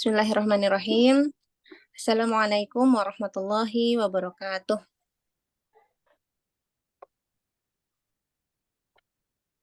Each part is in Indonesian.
Bismillahirrahmanirrahim. Assalamualaikum warahmatullahi wabarakatuh.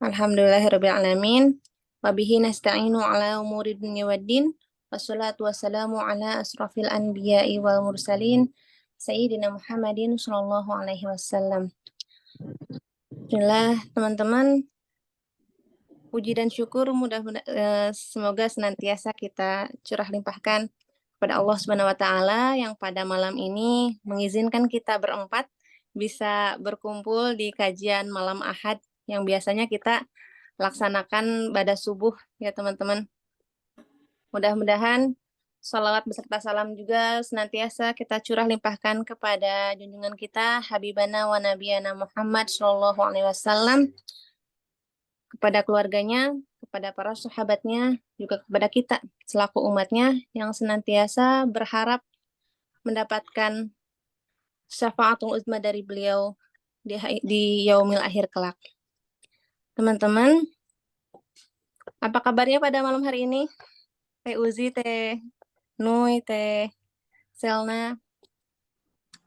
Alhamdulillahirrabbilalamin. Wabihi nasta'inu ala umuri dunya waddin. Wassalatu wassalamu ala asrafil anbiya'i wal mursalin. Sayyidina Muhammadin sallallahu alaihi wasallam. Bismillah, teman-teman. Puji dan syukur semoga senantiasa kita curah limpahkan kepada Allah Subhanahu wa taala yang pada malam ini mengizinkan kita berempat bisa berkumpul di kajian malam Ahad yang biasanya kita laksanakan pada subuh ya teman-teman. Mudah-mudahan salawat beserta salam juga senantiasa kita curah limpahkan kepada junjungan kita Habibana wa Nabiyana Muhammad sallallahu alaihi wasallam, kepada keluarganya, kepada para sahabatnya, juga kepada kita selaku umatnya yang senantiasa berharap mendapatkan syafaatul uzma dari beliau di yaumil akhir kelak. Teman-teman, apa kabarnya pada malam hari ini? Teh Uzi, Teh Nui, Teh Selna.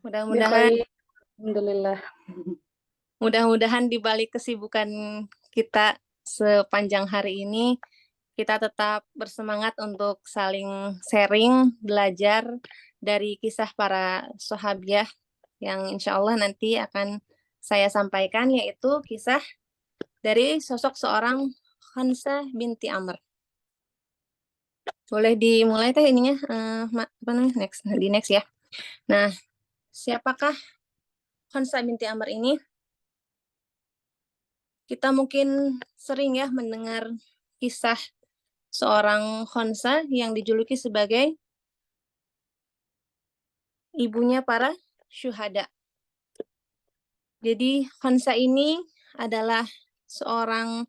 Mudah-mudahan Alhamdulillah. Mudah-mudahan di balik kesibukan kita sepanjang hari ini, kita tetap bersemangat untuk saling sharing, belajar dari kisah para sahabiah yang insya Allah nanti akan saya sampaikan, yaitu kisah dari sosok seorang Khansah binti Amr. Boleh dimulai teh ininya, apa namanya, next ya. Nah, siapakah Khansah binti Amr ini? Kita mungkin sering ya mendengar kisah seorang Khansah yang dijuluki sebagai ibunya para syuhada. Jadi Khansah ini adalah seorang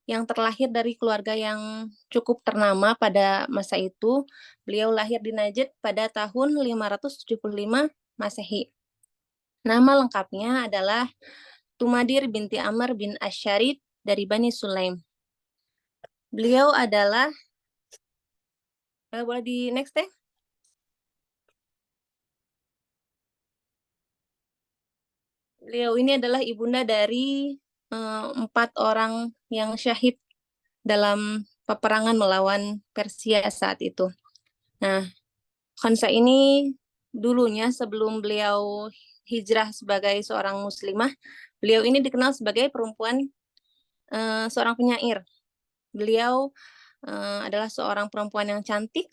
yang terlahir dari keluarga yang cukup ternama pada masa itu. Beliau lahir di Najd pada tahun 575 Masehi. Nama lengkapnya adalah Tumadir binti Amr bin Asyarid dari Bani Sulaim. Beliau adalah, boleh di next deh. Beliau ini adalah ibunda dari 4 orang yang syahid dalam peperangan melawan Persia saat itu. Nah, Khansah ini dulunya sebelum beliau hijrah sebagai seorang muslimah, beliau ini dikenal sebagai perempuan seorang penyair. Beliau adalah seorang perempuan yang cantik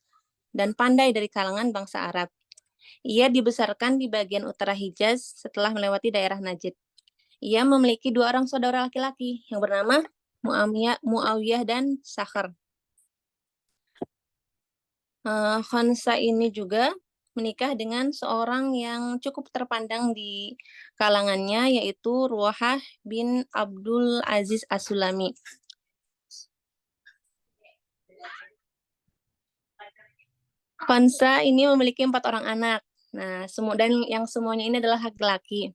dan pandai dari kalangan bangsa Arab. Ia dibesarkan di bagian utara Hijaz setelah melewati daerah Najd. Ia memiliki 2 orang saudara laki-laki yang bernama Muawiyah dan Sakhr. Khansah ini juga menikah dengan seorang yang cukup terpandang di kalangannya, yaitu Ruwahah bin Abdul Aziz As-Sulami. Khansah ini memiliki 4 orang anak. Nah, dan yang semuanya ini adalah laki-laki.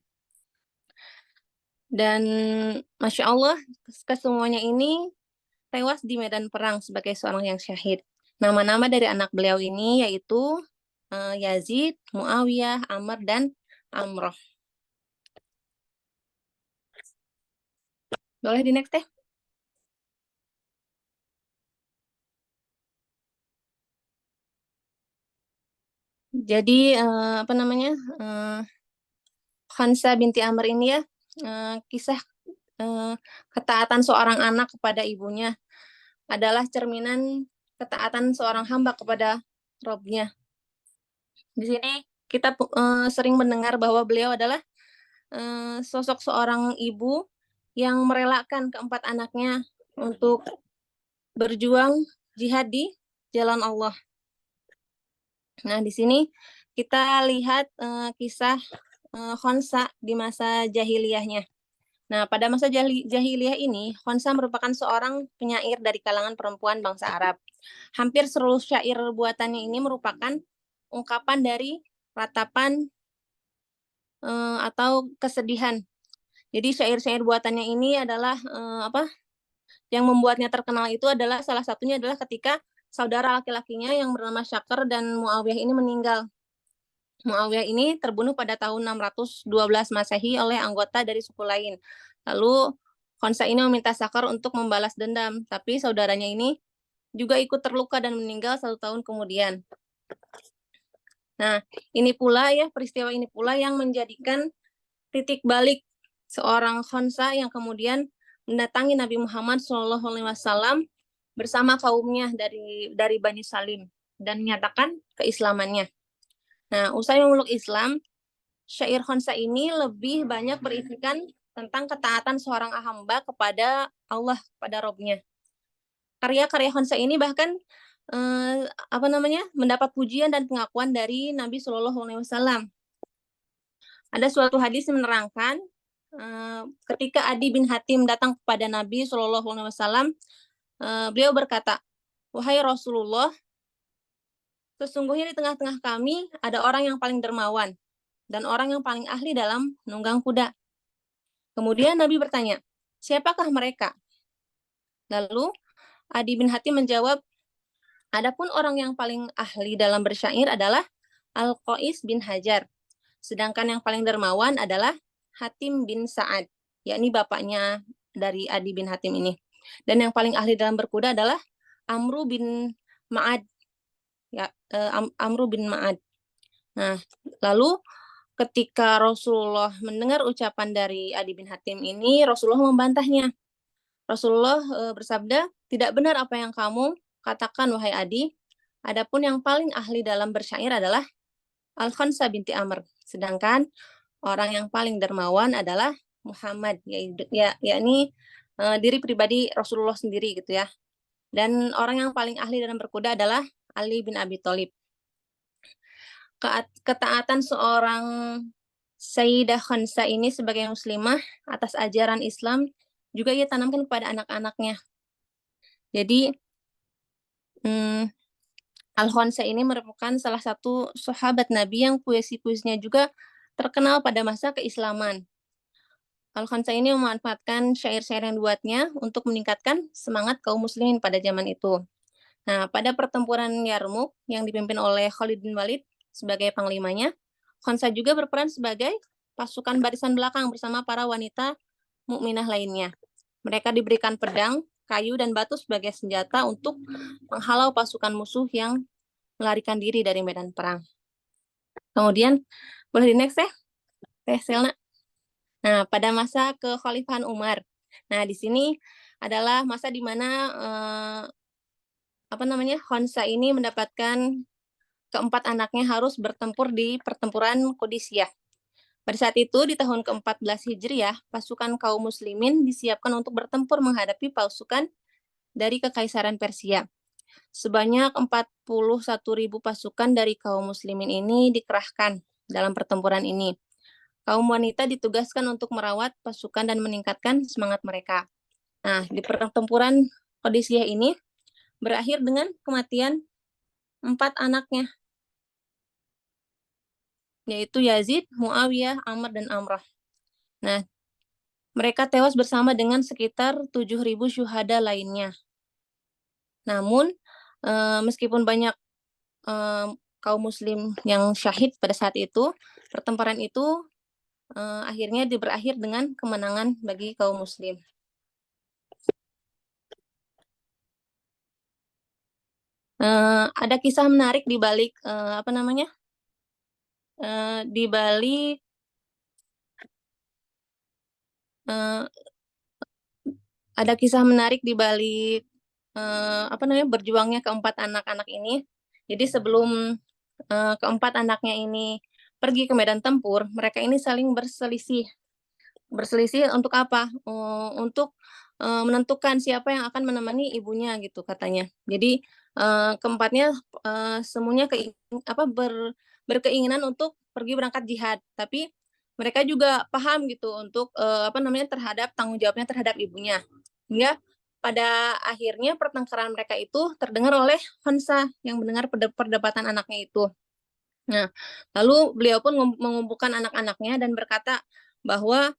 Dan Masya Allah, kesemuanya ini tewas di medan perang sebagai seorang yang syahid. Nama-nama dari anak beliau ini yaitu Yazid, Muawiyah, Amr, dan Amroh. Boleh di next teh? Jadi apa namanya, Khansah binti Amr ini ya, kisah ketaatan seorang anak kepada ibunya adalah cerminan ketaatan seorang hamba kepada Robnya. Di sini kita sering mendengar bahwa beliau adalah sosok seorang ibu yang merelakan keempat anaknya untuk berjuang jihad di jalan Allah. Nah, di sini kita lihat kisah Khansah di masa jahiliyahnya. Nah, pada masa jahiliyah ini, Khansah merupakan seorang penyair dari kalangan perempuan bangsa Arab. Hampir seluruh syair buatannya ini merupakan ungkapan dari ratapan atau kesedihan. Jadi syair-syair buatannya ini adalah yang membuatnya terkenal itu adalah salah satunya adalah ketika saudara laki-lakinya yang bernama Syakr dan Muawiyah ini meninggal. Muawiyah ini terbunuh pada tahun 612 Masehi oleh anggota dari suku lain. Lalu Khonsa ini meminta Syakr untuk membalas dendam, tapi saudaranya ini juga ikut terluka dan meninggal 1 tahun kemudian. Nah, peristiwa ini pula yang menjadikan titik balik seorang Khonsa yang kemudian mendatangi Nabi Muhammad SAW bersama kaumnya dari Bani Salim dan menyatakan keislamannya. Nah, usai memeluk Islam, syair Khonsa ini lebih banyak berisikan tentang ketaatan seorang hamba kepada Allah, kepada Robnya. Karya-karya Khonsa ini bahkan mendapat pujian dan pengakuan dari Nabi Shallallahu Alaihi Wasallam. Ada suatu hadis yang menerangkan ketika Adi bin Hatim datang kepada Nabi Shallallahu Alaihi Wasallam, beliau berkata, "Wahai Rasulullah, sesungguhnya di tengah-tengah kami ada orang yang paling dermawan dan orang yang paling ahli dalam menunggang kuda." Kemudian Nabi bertanya, "Siapakah mereka?" Lalu Adi bin Hatim menjawab, "Adapun orang yang paling ahli dalam bersyair adalah Al-Qais bin Hajar. Sedangkan yang paling dermawan adalah Hatim bin Sa'ad, yakni bapaknya dari Adi bin Hatim ini. Dan yang paling ahli dalam berkuda adalah Amru bin Ma'ad. Amru bin Ma'ad. Nah, lalu ketika Rasulullah mendengar ucapan dari Adi bin Hatim ini, Rasulullah membantahnya. Rasulullah bersabda, "Tidak benar apa yang kamu katakan, wahai Adi. Adapun yang paling ahli dalam bersyair adalah Al-Khansa binti Amr. Sedangkan orang yang paling dermawan adalah Muhammad, yakni diri pribadi Rasulullah sendiri gitu ya. Dan orang yang paling ahli dalam berkuda adalah Ali bin Abi Thalib." Ketaatan seorang Sayyidah Khansa ini sebagai muslimah atas ajaran Islam juga ia tanamkan kepada anak-anaknya. Jadi Al-Khansa ini merupakan salah satu sahabat Nabi yang puisi-puisinya juga terkenal pada masa keislaman. Al-Khansa ini memanfaatkan syair-syair yang dibuatnya untuk meningkatkan semangat kaum muslimin pada zaman itu. Nah, pada pertempuran Yarmuk yang dipimpin oleh Khalid bin Walid sebagai panglimanya, Khansa juga berperan sebagai pasukan barisan belakang bersama para wanita mukminah lainnya. Mereka diberikan pedang, kayu, dan batu sebagai senjata untuk menghalau pasukan musuh yang melarikan diri dari medan perang. Kemudian, boleh di next ya, Teh Selna. Nah, pada masa kekhalifahan Umar. Nah, di sini adalah masa di mana Khansa ini mendapatkan keempat anaknya harus bertempur di pertempuran Qadisiyah. Pada saat itu, di tahun ke-14 Hijriah, pasukan kaum muslimin disiapkan untuk bertempur menghadapi pasukan dari Kekaisaran Persia. Sebanyak 41.000 pasukan dari kaum muslimin ini dikerahkan dalam pertempuran ini. Kaum wanita ditugaskan untuk merawat pasukan dan meningkatkan semangat mereka. Nah, di pertempuran Qadisiyah ini berakhir dengan kematian 4 anaknya, yaitu Yazid, Muawiyah, Amr, dan Amrah. Nah, mereka tewas bersama dengan sekitar 7.000 syuhada lainnya. Namun, meskipun banyak kaum muslim yang syahid pada saat itu, pertempuran itu akhirnya berakhir dengan kemenangan bagi kaum muslim. Ada kisah menarik di balik di balik ada kisah menarik di balik berjuangnya keempat anak-anak ini. Jadi sebelum keempat anaknya ini pergi ke medan tempur, mereka ini saling berselisih. Berselisih untuk apa? Untuk menentukan siapa yang akan menemani ibunya gitu katanya. Jadi keempatnya semuanya berkeinginan untuk pergi berangkat jihad, tapi mereka juga paham gitu untuk terhadap tanggung jawabnya terhadap ibunya. Hingga pada akhirnya pertengkaran mereka itu terdengar oleh Hansa yang mendengar perdebatan anaknya itu. Nah, lalu beliau pun mengumpulkan anak-anaknya dan berkata bahwa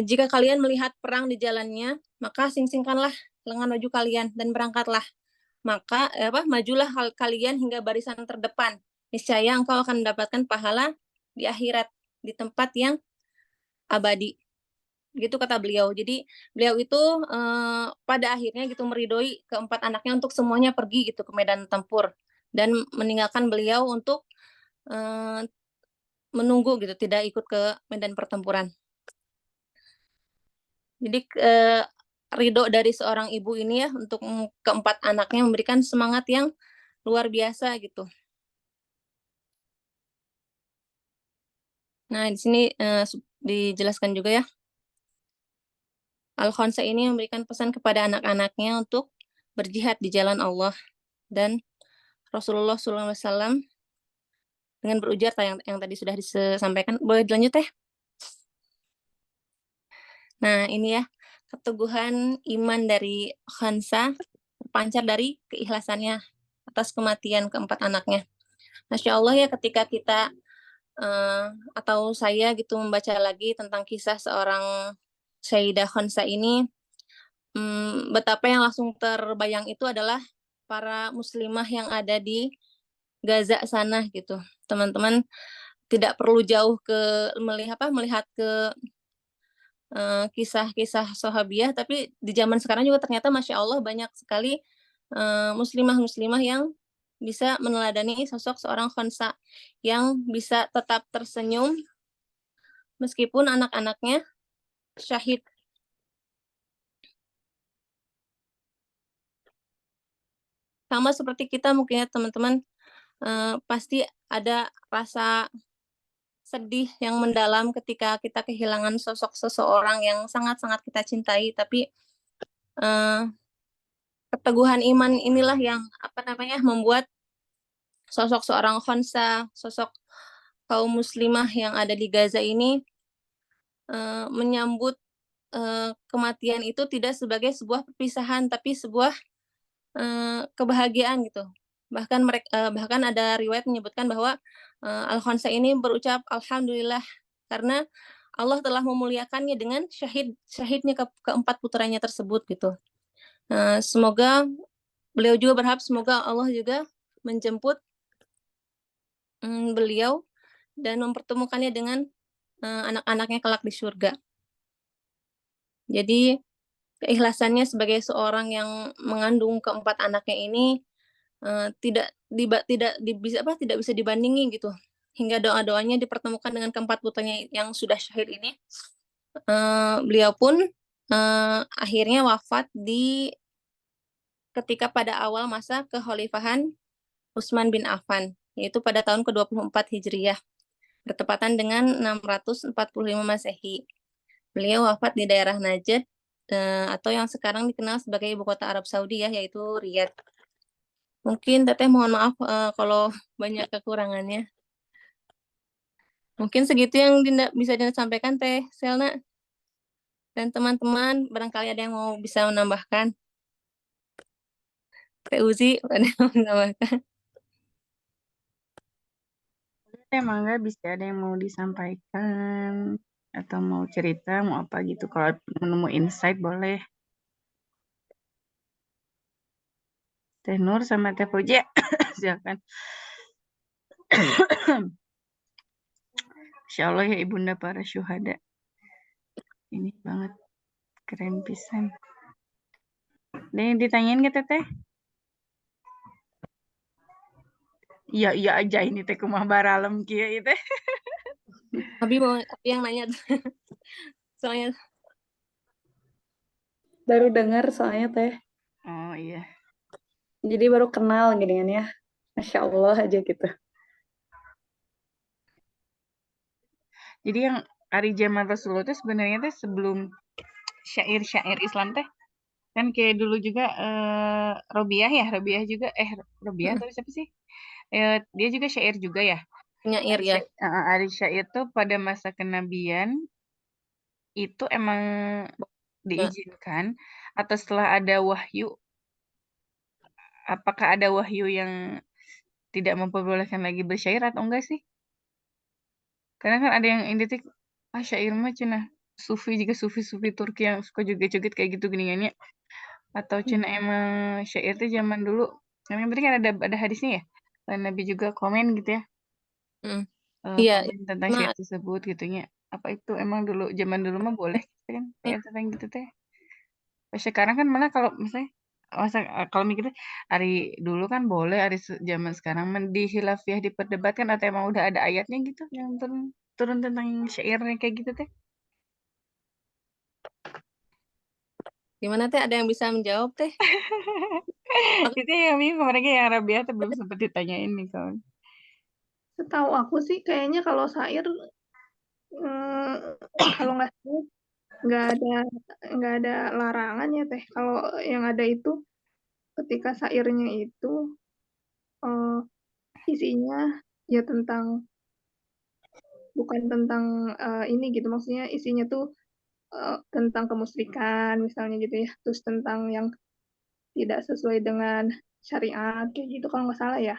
jika kalian melihat perang di jalannya, maka sing-singkanlah lengan baju kalian dan berangkatlah. maka majulah kalian hingga barisan terdepan. Niscaya engkau akan mendapatkan pahala di akhirat, di tempat yang abadi. Gitu kata beliau. Jadi beliau itu pada akhirnya gitu meridoi keempat anaknya untuk semuanya pergi gitu ke medan tempur dan meninggalkan beliau untuk menunggu gitu, tidak ikut ke medan pertempuran. Jadi ridho dari seorang ibu ini ya untuk keempat anaknya memberikan semangat yang luar biasa gitu. Nah, di sini dijelaskan juga ya, Al-Khansa ini memberikan pesan kepada anak-anaknya untuk berjihad di jalan Allah dan Rasulullah SAW dengan berujar yang tadi sudah disampaikan. Boleh dilanjut teh? Nah, ini ya, keteguhan iman dari Khansa terpancar dari keikhlasannya atas kematian keempat anaknya. Masya Allah ya, ketika kita atau saya gitu membaca lagi tentang kisah seorang Sayyidah Khansa ini, betapa yang langsung terbayang itu adalah para muslimah yang ada di Gaza sana gitu. Teman-teman tidak perlu jauh ke melihat ke kisah-kisah sahabiah, tapi di zaman sekarang juga ternyata Masya Allah banyak sekali muslimah-muslimah yang bisa meneladani sosok seorang Khansa yang bisa tetap tersenyum meskipun anak-anaknya syahid. Sama seperti kita mungkin ya teman-teman, pasti ada rasa sedih yang mendalam ketika kita kehilangan sosok seseorang yang sangat-sangat kita cintai, tapi eh, keteguhan iman inilah yang membuat sosok seorang Khansa, sosok kaum muslimah yang ada di Gaza ini menyambut kematian itu tidak sebagai sebuah perpisahan, tapi sebuah kebahagiaan gitu. Bahkan ada riwayat menyebutkan bahwa Al-Khansa ini berucap alhamdulillah karena Allah telah memuliakannya dengan syahidnya keempat putranya tersebut gitu. Semoga beliau juga berharap semoga Allah juga menjemput beliau dan mempertemukannya dengan anak-anaknya kelak di surga. Jadi keikhlasannya sebagai seorang yang mengandung keempat anaknya ini tidak bisa dibandingi gitu. Hingga doa-doanya dipertemukan dengan keempat putranya yang sudah syahid ini. Beliau pun akhirnya wafat ketika pada awal masa kekhalifahan Utsman bin Affan, yaitu pada tahun ke-24 Hijriyah, bertepatan dengan 645 Masehi. Beliau wafat di daerah Najd atau yang sekarang dikenal sebagai ibu kota Arab Saudi ya, yaitu Riyadh. Mungkin Teteh mohon maaf kalau banyak kekurangannya. Mungkin segitu yang bisa Dinda sampaikan Teh Selna dan teman-teman, barangkali ada yang mau bisa menambahkan. Teh Uzi, ada yang mau menambahkan. Emang nggak bisa ada yang mau disampaikan atau mau cerita mau apa gitu, kalau menemu insight boleh. Teh Nur sama Teh Puja silakan. Insya Allah ya ibunda para syuhada, ini banget keren pisan. Ada yang ditanyain ke Teteh? Iya iya aja ini teh kumah baralem kia itu. Abi yang nanya soalnya Baru dengar soalnya Teh. Oh iya. Jadi baru kenal gini kan ya. Masya Allah aja gitu. Jadi yang hari zaman Rasulullah itu sebenarnya teh sebelum syair-syair Islam teh kan kayak dulu juga Robiah juga Robiah atau siapa sih? Dia juga syair juga ya. penyair ya. Ari syair tuh pada masa kenabian itu emang diizinkan atau setelah ada wahyu, apakah ada wahyu yang tidak memperbolehkan lagi bersyair atau enggak sih? Karena kan ada yang identik syair mah cenah sufi juga sufi-sufi Turki yang suka joget-joget kayak gitu geningannya. Atau cina emang syair itu zaman dulu, yang penting kan ada hadisnya ya. Nabi juga komen gitu ya, Mm. Iya, komen tentang cuma syair tersebut gitunya. Apa itu emang dulu zaman dulu mah boleh gitu kan, syair tentang gitu teh. Pas sekarang kan malah kalau misalnya kalau mikirnya hari dulu kan boleh, hari zaman sekarang di khilafiyah diperdebatkan atau emang udah ada ayatnya gitu yang turun tentang syairnya kayak gitu teh. gimana teh, ada yang bisa menjawab teh? Aku- Itu yang bingung mereka yang Arabiah tuh belum sempat ditanyain nih kawan. Setahu aku sih kayaknya kalau syair kalau nggak salah nggak ada larangan ya teh. Kalau yang ada itu ketika syairnya itu eh, isinya ya bukan tentang ini gitu, maksudnya isinya tuh tentang kemusyrikan misalnya gitu ya, terus tentang yang tidak sesuai dengan syariat kayak gitu kalau nggak salah ya.